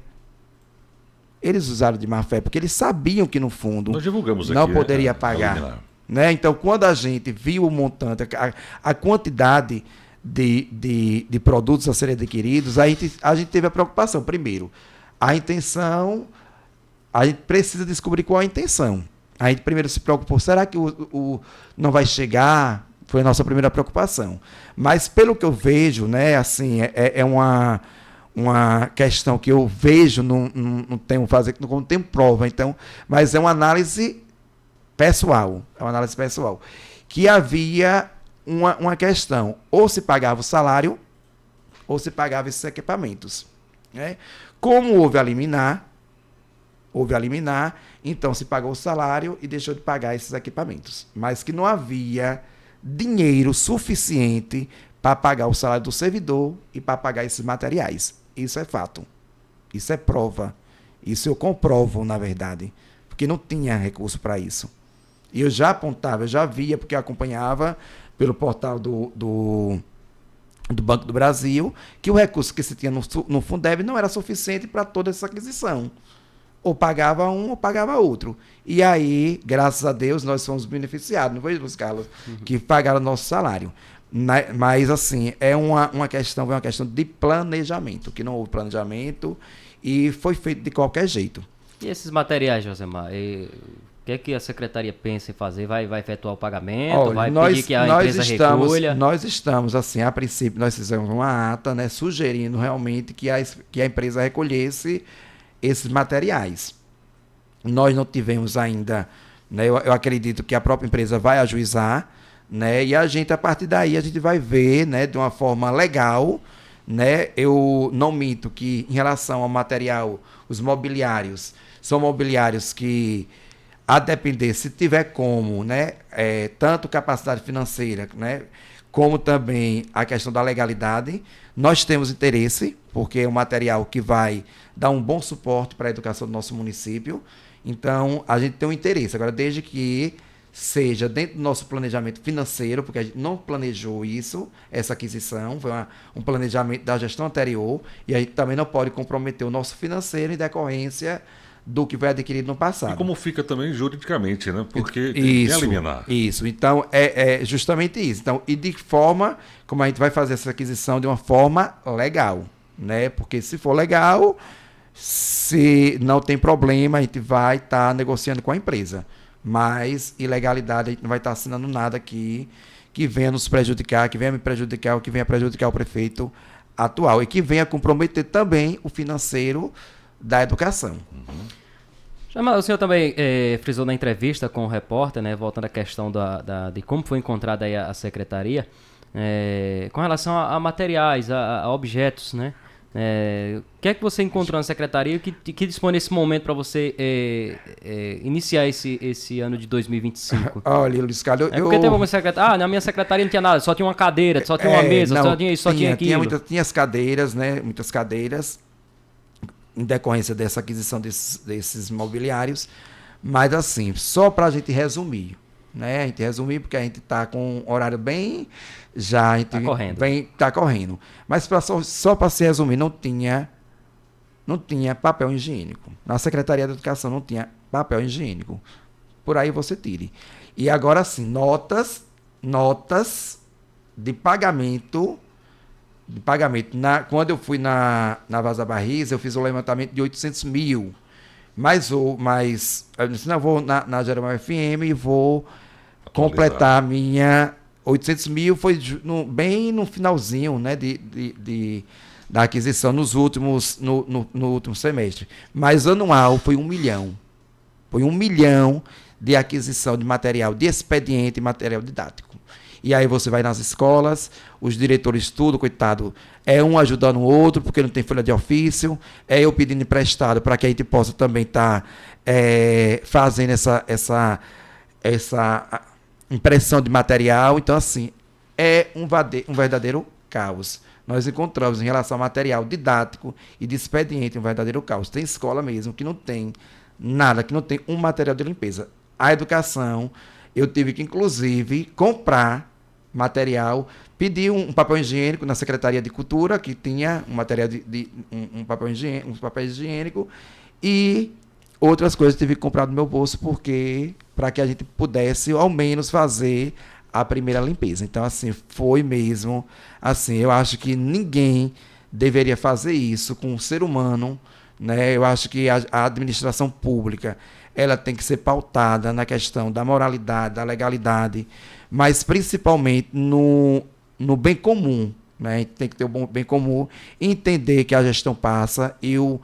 Porque eles sabiam que, no fundo, nós divulgamos não aqui, poderia pagar. Né? Então, quando a gente viu o montante, a quantidade de produtos a serem adquiridos, a gente teve a preocupação. Primeiro, a intenção, a gente precisa descobrir qual é a intenção. A gente primeiro se preocupou, será que não vai chegar? Foi a nossa primeira preocupação. Mas pelo que eu vejo, né, assim, é uma questão que eu vejo, não tenho fazer, não tenho prova, então, mas é uma análise pessoal, que havia uma questão, ou se pagava o salário, ou se pagava esses equipamentos, né? Como houve a liminar, então se pagou o salário e deixou de pagar esses equipamentos, mas que não havia dinheiro suficiente para pagar o salário do servidor e para pagar esses materiais. Isso é fato, isso é prova, isso eu comprovo, na verdade, porque não tinha recurso para isso. E eu já apontava, eu já via, porque eu acompanhava pelo portal do Banco do Brasil, que o recurso que se tinha no Fundeb não era suficiente para toda essa aquisição. Ou pagava um ou pagava outro. E aí, graças a Deus, nós fomos beneficiados, não foi isso, Carlos? Que pagaram o nosso salário. Mas, assim, é uma questão de planejamento, que não houve planejamento e foi feito de qualquer jeito. E esses materiais, Josemar? O que é que a secretaria pensa em fazer? Vai efetuar o pagamento? Olha, vai pedir que a empresa recolha? Nós estamos, assim, a princípio, nós fizemos uma ata, né, sugerindo realmente que a empresa recolhesse esses materiais. Nós não tivemos ainda, né, eu acredito que a própria empresa vai ajuizar, né, e a gente, a partir daí, a gente vai ver, né, de uma forma legal, né, eu não minto que em relação ao material, os mobiliários, são mobiliários que, a depender, se tiver como, né, tanto capacidade financeira, né, como também a questão da legalidade, nós temos interesse, porque é um material que vai dar um bom suporte para a educação do nosso município, então a gente tem um interesse. Agora, desde que seja dentro do nosso planejamento financeiro, porque a gente não planejou isso, essa aquisição, foi um planejamento da gestão anterior, e a gente também não pode comprometer o nosso financeiro em decorrência do que foi adquirido no passado. E como fica também juridicamente, né? Porque tem que eliminar. Isso, então é justamente isso. Então, e de forma, como a gente vai fazer essa aquisição de uma forma legal, né? Porque se for legal, se não tem problema, a gente vai estar negociando com a empresa. Mas ilegalidade, a gente não vai estar assinando nada aqui que venha nos prejudicar, que venha me prejudicar, ou que venha prejudicar o prefeito atual e que venha comprometer também o financeiro da educação. O senhor também frisou na entrevista com o repórter, né, voltando à questão de como foi encontrada aí a secretaria, com relação a materiais, a objetos, né? O que é que você encontrou na secretaria que dispõe nesse momento para você iniciar esse ano de 2025? Olha, Luiz Carlos, porque teve alguma secretaria. Na minha secretaria não tinha nada, só tinha uma cadeira, só tinha uma mesa, não, só tinha isso, só tinha aquilo. Tinha as cadeiras, né? Muitas cadeiras, em decorrência dessa aquisição desses mobiliários. Mas, assim, só para a gente resumir, né? A gente resumir, porque a gente está com um horário bem. Já a gente tá correndo. Mas só para se resumir, não tinha papel higiênico. Na Secretaria da Educação não tinha papel higiênico. Por aí você tire. E agora sim, notas de pagamento. Quando eu fui na Vaza Barris, eu fiz o levantamento de 800 mil. Mas eu disse, não, eu vou na Jeromel FM e vou completar a minha. 800 mil foi bem no finalzinho, né, da aquisição no último semestre. Mas anual foi 1 milhão. Foi 1 milhão de aquisição de material de expediente e material didático. E aí você vai nas escolas, os diretores tudo, coitado, um ajudando o outro, porque não tem folha de ofício, eu pedindo emprestado para que a gente possa também estar fazendo essa impressão de material. Então, assim, é um verdadeiro caos. Nós encontramos, em relação ao material didático e de expediente, um verdadeiro caos. Tem escola mesmo que não tem nada, que não tem um material de limpeza. A educação, eu tive que, inclusive, comprar material, pedir um papel higiênico na Secretaria de Cultura, que tinha um material um papel higiênico, e outras coisas eu tive que comprar do meu bolso, porque para que a gente pudesse, ao menos, fazer a primeira limpeza. Então, assim, foi mesmo, assim, eu acho que ninguém deveria fazer isso com um ser humano, né? Eu acho que a administração pública, ela tem que ser pautada na questão da moralidade, da legalidade, mas principalmente no bem comum, né? A gente tem que ter o bem comum, entender que a gestão passa. Eu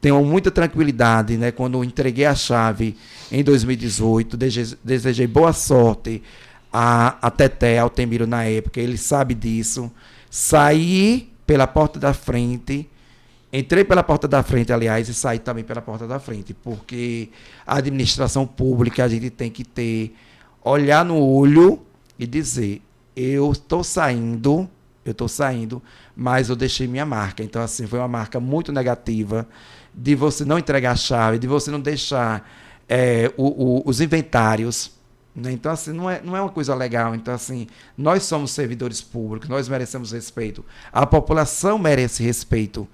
tenho muita tranquilidade, né? Quando eu entreguei a chave em 2018, desejei boa sorte a Teté, ao Temiro na época, ele sabe disso. Saí pela porta da frente, entrei pela porta da frente, aliás, e saí também pela porta da frente, porque a administração pública a gente tem que olhar no olho e dizer, eu estou saindo, mas eu deixei minha marca. Então, assim, foi uma marca muito negativa de você não entregar a chave, de você não deixar os inventários, né? Então, assim, não é uma coisa legal. Então, assim, nós somos servidores públicos, nós merecemos respeito, a população merece respeito.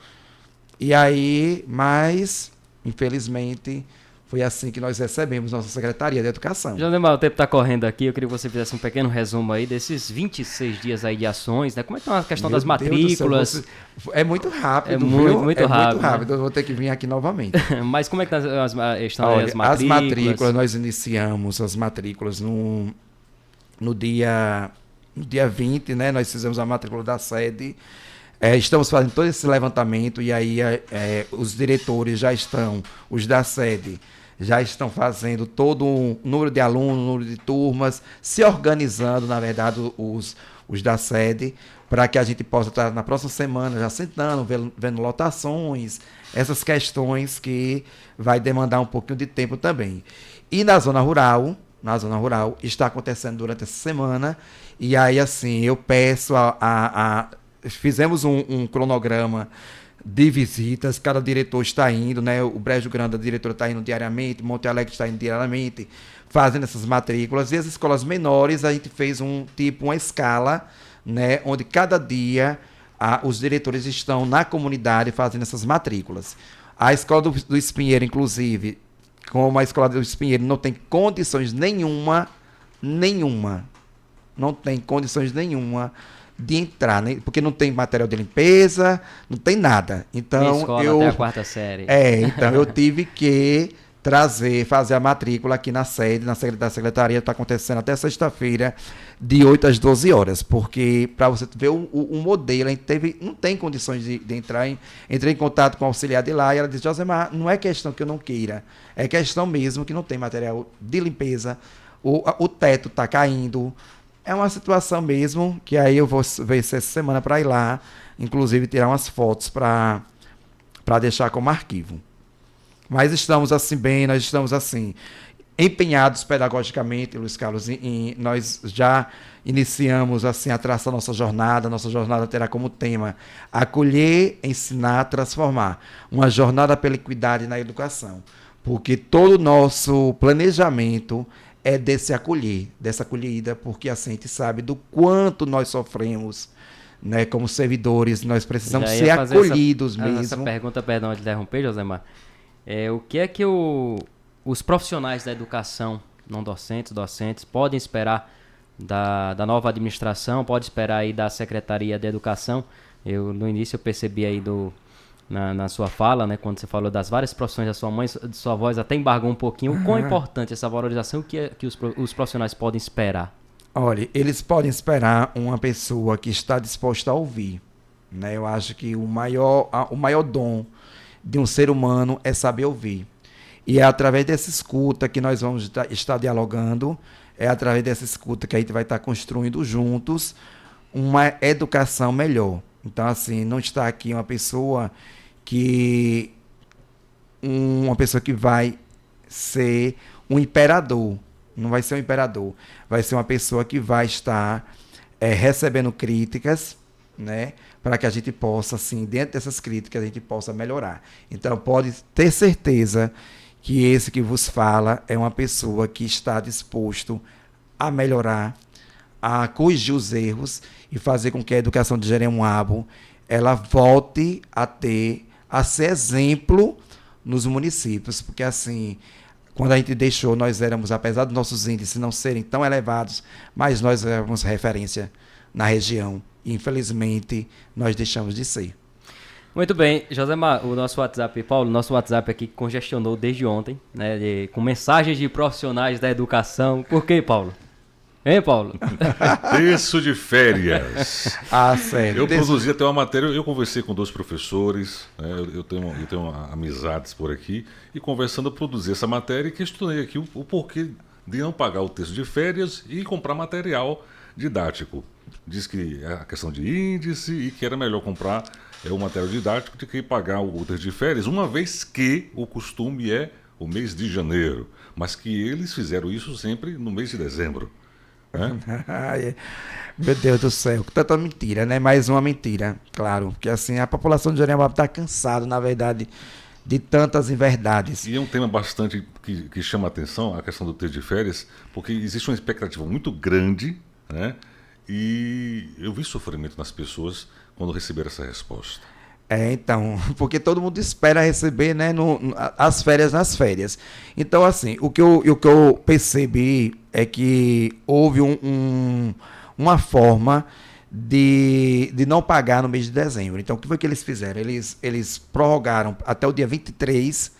E aí, mas, infelizmente, foi assim que nós recebemos nossa Secretaria de Educação. Josemar, o tempo está correndo aqui, eu queria que você fizesse um pequeno resumo aí desses 26 dias aí de ações, né? Como é que está a questão das matrículas? É muito rápido, muito rápido. Eu vou ter que vir aqui novamente. Mas como é que estão as matrículas? As matrículas, nós iniciamos as matrículas no dia 20, né? Nós fizemos a matrícula da sede. Estamos fazendo todo esse levantamento e aí os diretores já estão, os da sede, já estão fazendo todo o número de alunos, número de turmas, se organizando, na verdade, os da sede, para que a gente possa estar na próxima semana já sentando, vendo lotações, essas questões que vai demandar um pouquinho de tempo também. E na zona rural, está acontecendo durante essa semana, e aí, assim, eu peço fizemos um cronograma de visitas, cada diretor está indo, né? O Brejo Grande, a diretora está indo diariamente, Monte Alegre está indo diariamente, fazendo essas matrículas. E as escolas menores, a gente fez uma escala, né? Onde cada dia os diretores estão na comunidade fazendo essas matrículas. A escola do Espinheiro, inclusive, como a escola do Espinheiro não tem condições nenhuma, não tem condições nenhuma de entrar, né? Porque não tem material de limpeza, não tem nada. Então até a quarta série. Então eu tive que fazer a matrícula aqui na sede, da secretaria, está acontecendo até sexta-feira, de 8 às 12 horas, porque para você ver o modelo, a gente não tem condições de entrar. Entrei em contato com a auxiliar de lá e ela disse, Josemar, não é questão que eu não queira, é questão mesmo que não tem material de limpeza, o teto está caindo. É uma situação mesmo que aí eu vou ver essa semana para ir lá, inclusive tirar umas fotos para deixar como arquivo. Mas estamos assim bem, nós estamos assim empenhados pedagogicamente, Luiz Carlos, nós já iniciamos assim a traçar nossa jornada terá como tema acolher, ensinar, transformar, uma jornada pela equidade na educação, porque todo o nosso planejamento é dessa acolhida, porque assim a gente sabe do quanto nós sofremos, né, como servidores, nós precisamos ser acolhidos mesmo. Essa pergunta, perdão de interromper, Josemar, o que é que os profissionais da educação, não docentes, podem esperar da nova administração, podem esperar aí da Secretaria de Educação? No início eu percebi aí na sua fala, né, quando você falou das várias profissões da sua mãe, de sua voz até embargou um pouquinho. O quão importante essa valorização, o que é que os profissionais podem esperar? Olha, eles podem esperar uma pessoa que está disposta a ouvir, né? Eu acho que o maior dom de um ser humano é saber ouvir. E é através dessa escuta que nós vamos estar dialogando, é através dessa escuta que a gente vai estar construindo juntos uma educação melhor. Então, assim, não está aqui uma pessoa que vai ser um imperador. Não vai ser um imperador. Vai ser uma pessoa que vai estar recebendo críticas, né? Para que a gente possa, assim, dentro dessas críticas, a gente possa melhorar. Então, pode ter certeza que esse que vos fala é uma pessoa que está disposto a melhorar, a corrigir os erros e fazer com que a educação de Jeremoabo ela volte a ser exemplo nos municípios, porque assim, quando a gente deixou, nós éramos, apesar dos nossos índices não serem tão elevados, mas nós éramos referência na região. E, infelizmente, nós deixamos de ser. Muito bem, Josemar, o nosso WhatsApp, Paulo, nosso WhatsApp aqui congestionou desde ontem, né, com mensagens de profissionais da educação. Por quê, Paulo? Hein, Paulo? Terço de férias. Certo. Eu produzi até uma matéria, eu conversei com 2 professores, né, eu tenho amizades por aqui, e conversando eu produzi essa matéria e questionei aqui o porquê de não pagar o terço de férias e comprar material didático. Diz que é a questão de índice e que era melhor comprar o material didático do que pagar o terço de férias, uma vez que o costume é o mês de janeiro, mas que eles fizeram isso sempre no mês de dezembro. Ai, meu Deus do céu, tanta mentira, né? Mais uma mentira, claro. Porque assim, a população de Jeriamuaba está cansada, na verdade, de tantas inverdades. E é um tema bastante que chama a atenção, a questão do terço de férias, porque existe uma expectativa muito grande, né? E eu vi sofrimento nas pessoas quando receberam essa resposta. Então, porque todo mundo espera receber, né, as férias nas férias. Então, assim, o que eu percebi é que houve uma forma de não pagar no mês de dezembro. Então, o que foi que eles fizeram? Eles prorrogaram até o dia 23,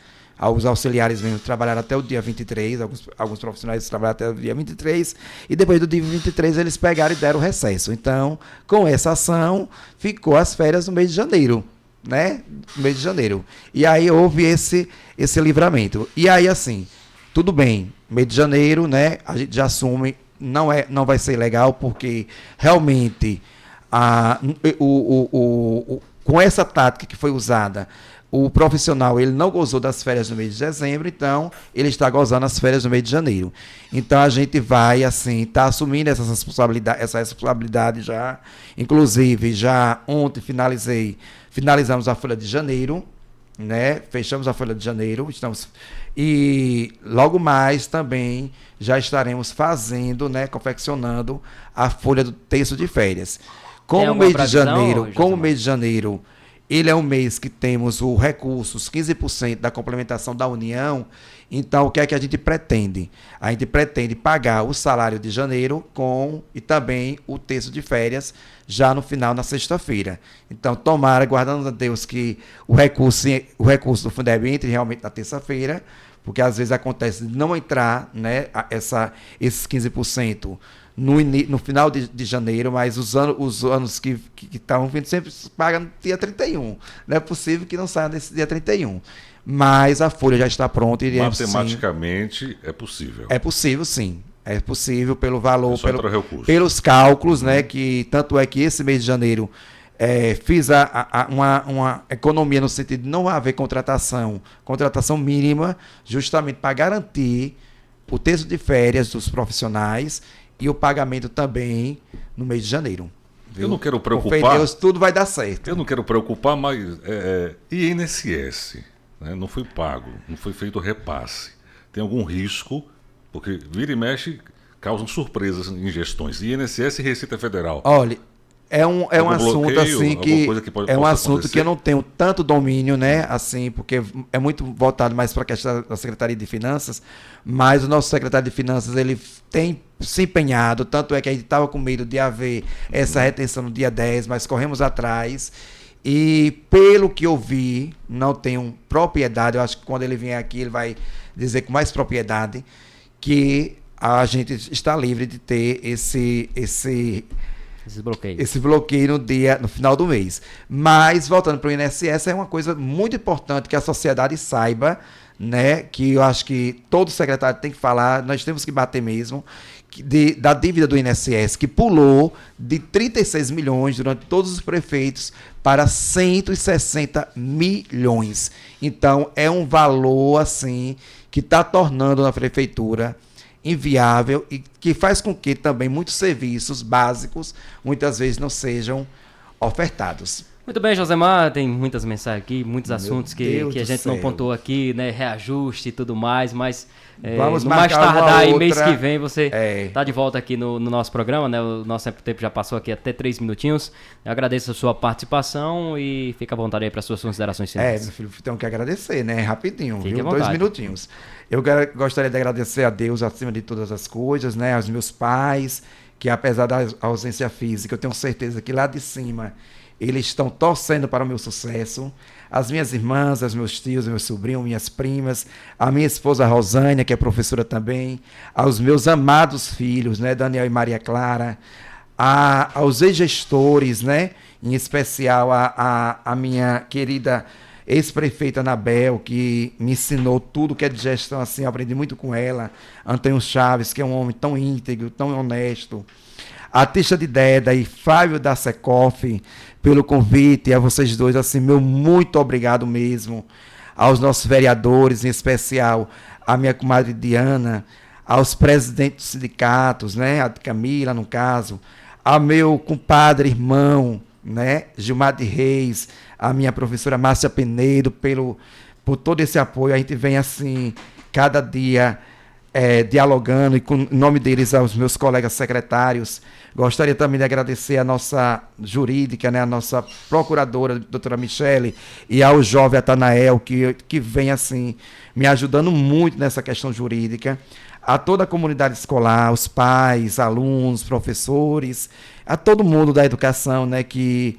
os auxiliares mesmo trabalharam até o dia 23, alguns profissionais trabalharam até o dia 23, e depois do dia 23 eles pegaram e deram o recesso. Então, com essa ação, ficou as férias no mês de janeiro. Né? No mês de janeiro. E aí houve esse livramento. E aí, assim, tudo bem, mês de janeiro, né? A gente já assume, não vai ser legal, porque realmente com essa tática que foi usada, o profissional ele não gozou das férias no mês de dezembro, então ele está gozando as férias no mês de janeiro. Então a gente vai, assim, tá assumindo essa responsabilidade já. Inclusive, já ontem finalizamos a folha de janeiro, né? Fechamos a folha de janeiro, e logo mais também já estaremos fazendo, né? Confeccionando a folha do terço de férias. Como o mês de janeiro, ele é um mês que temos o recurso, os 15% da complementação da União. Então, o que é que a gente pretende? A gente pretende pagar o salário de janeiro e também o terço de férias já no final, na sexta-feira. Então, tomara, guardando a Deus, que o recurso do Fundeb entre realmente na terça-feira, porque às vezes acontece de não entrar, né, esses 15% no final de janeiro, mas os anos que estavam vindo sempre pagam no dia 31. Não é possível que não saia nesse dia 31. Mas a folha já está pronta. E matematicamente é possível. É possível, sim. É possível pelo valor, pelos cálculos, né? Que tanto é que esse mês de janeiro fiz uma economia no sentido de não haver contratação mínima, justamente para garantir o terço de férias dos profissionais e o pagamento também no mês de janeiro. Viu? Eu não quero preocupar. Com fé em Deus, tudo vai dar certo. Eu não quero preocupar, mas INSS, né, não foi pago, não foi feito repasse. Tem algum risco, porque vira e mexe causam surpresas em gestões. INSS e Receita Federal. Olha, é um assunto bloqueio, assim que é um assunto acontecer. Que eu não tenho tanto domínio, né? Assim, porque é muito voltado mais para a questão da Secretaria de Finanças, mas o nosso secretário de Finanças ele tem se empenhado, tanto é que a gente estava com medo de haver essa retenção no dia 10, mas corremos atrás. E pelo que eu vi, não tenho propriedade, eu acho que quando ele vier aqui ele vai dizer com mais propriedade que a gente está livre de ter esse bloqueio no final do mês. Mas, voltando para o INSS, é uma coisa muito importante que a sociedade saiba, né? Que eu acho que todo secretário tem que falar, nós temos que bater mesmo, da dívida do INSS, que pulou de 36 milhões durante todos os prefeitos para 160 milhões. Então, é um valor, assim, que está tornando a prefeitura inviável e que faz com que também muitos serviços básicos muitas vezes não sejam ofertados. Muito bem, Josemar, tem muitas mensagens aqui, muitos assuntos que a gente não pontuou aqui, né, reajuste e tudo mais, mas vamos no mais tardar aí, mês que vem, você está de volta aqui no nosso programa, né, o nosso tempo já passou aqui até 3 minutinhos, eu agradeço a sua participação e fica à vontade aí para as suas considerações finais. Meu filho, tenho que agradecer, né, rapidinho, Fique viu? 2 minutinhos. Eu gostaria de agradecer a Deus acima de todas as coisas, né, aos meus pais, que apesar da ausência física, eu tenho certeza que lá de cima eles estão torcendo para o meu sucesso. As minhas irmãs, os meus tios, meus sobrinhos, minhas primas, a minha esposa Rosânia, que é professora também, aos meus amados filhos, né, Daniel e Maria Clara, aos ex-gestores, né, em especial a minha querida ex-prefeita Anabel, que me ensinou tudo que é de gestão, assim, eu aprendi muito com ela. Antônio Chaves, que é um homem tão íntegro, tão honesto. A Tisha de Deda e Fábio da Secoff, pelo convite, a vocês dois, assim, meu muito obrigado mesmo. Aos nossos vereadores, em especial a minha comadre Diana, aos presidentes dos sindicatos, né, a Camila, no caso, ao meu compadre, irmão, né, Gilmar de Reis, a minha professora Márcia Penedo, por todo esse apoio. A gente vem assim, cada dia dialogando, e com o nome deles aos meus colegas secretários. Gostaria também de agradecer a nossa jurídica, né, a nossa procuradora, doutora Michele, e ao jovem Atanael, que vem assim, me ajudando muito nessa questão jurídica. A toda a comunidade escolar, os pais, alunos, professores, a todo mundo da educação, né, que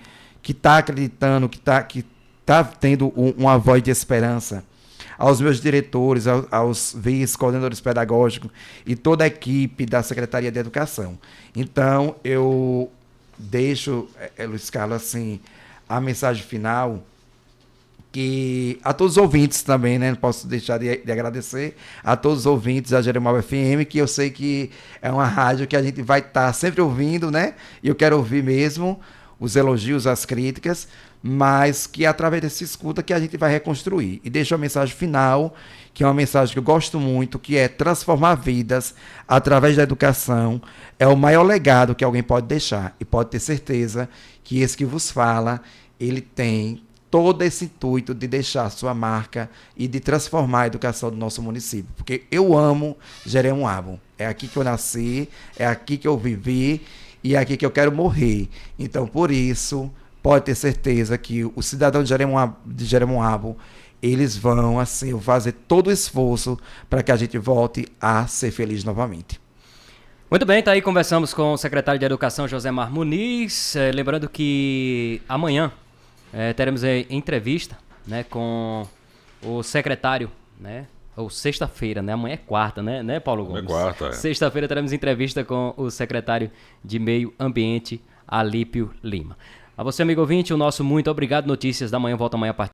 está acreditando, que tá tendo uma voz de esperança. Aos meus diretores, aos vice-coordenadores pedagógicos e toda a equipe da Secretaria de Educação. Então, eu deixo, Luiz Carlos, assim, a mensagem final, que a todos os ouvintes também, né? Não posso deixar de agradecer a todos os ouvintes da Jeremoabo FM, que eu sei que é uma rádio que a gente vai estar sempre ouvindo, né? E eu quero ouvir mesmo os elogios, as críticas, mas que é através dessa escuta que a gente vai reconstruir. E deixo a mensagem final, que é uma mensagem que eu gosto muito, que é transformar vidas através da educação. É o maior legado que alguém pode deixar. E pode ter certeza que esse que vos fala, ele tem todo esse intuito de deixar sua marca e de transformar a educação do nosso município. Porque eu amo Jeremoabo. É aqui que eu nasci, é aqui que eu vivi e é aqui que eu quero morrer. Então, por isso, pode ter certeza que o cidadão de Jeremoabo, eles vão assim, fazer todo o esforço para que a gente volte a ser feliz novamente. Muito bem, tá aí, conversamos com o secretário de Educação, Josemar Muniz. Lembrando que amanhã teremos entrevista, né, com o secretário, né? Ou sexta-feira, né? Amanhã é quarta, né, Paulo Gomes? Amanhã é quarta, Sexta-feira teremos entrevista com o secretário de Meio Ambiente, Alípio Lima. A você, amigo ouvinte, o nosso muito obrigado. Notícias da Manhã volta amanhã a partir